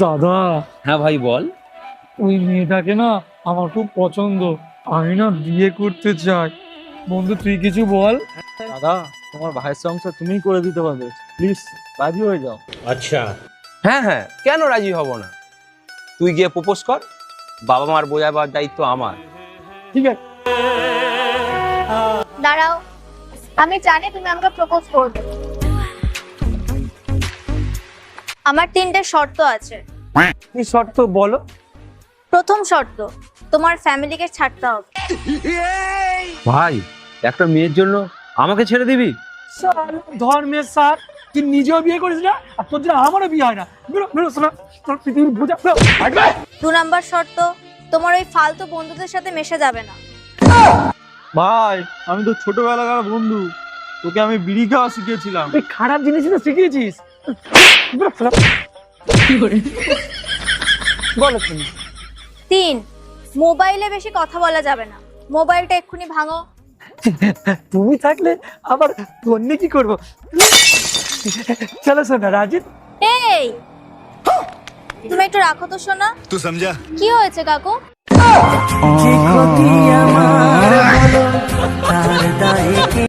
দাদা, হ্যাঁ ভাই বল। ওই মেয়েটাকে না আমার খুব পছন্দ। আমি না বিয়ে করতে চাই। বন্ধু তুই কিছু বল। দাদা, তোমার ভাইয়ের সংসার তুমিই করে দিতে পারবে, প্লিজ রাজি হয়ে যাও। হ্যাঁ হ্যাঁ, কেন রাজি হব না? তুই গিয়ে প্রপোজ কর, বাবা মার বোঝাবার দায়িত্ব আমার। ঠিক আছে। দাঁড়াও, আমি জানি তুমি আমাকে প্রপোজ করবে। আমার 3টে শর্ত আছে। কি শর্ত বলো? প্রথম শর্ত, তোমার ফ্যামিলিকে ছাড়তে হবে। ভাই, একটা মেয়ের জন্য আমাকে ছেড়ে দিবি? ধর্মের স্যার, তুই নিজেও বিয়ে করিস না আর তোর জন্য আমারও বিয়ে হয় না। বেরো বেরো শোনা, তোর পৃথিবীর বোঝা। 2 নাম্বার শর্ত, তোমার ওই ফালতু বন্ধুদের সাথে মেশে যাবে না। ভাই, আমি তো ছোটবেলাকার বন্ধু, তোকে আমি বিড়ি খাওয়া শিখিয়েছিলাম। তুই খারাপ জিনিসই তো শিখিয়েছিস। বলো তুমি। 3, মোবাইলে বেশি কথা বলা যাবে না। মোবাইলটা এক্ষুনি ভাঙো। তুমি থাকলে আবার অন্য কি করবো? চলো শোনা, রাজি? এই, তুমি একটু রাখো তো সোনা। तू समझा? কি হয়েছে কাকু? যে ক্ষতি আমার হলো তার দায়ে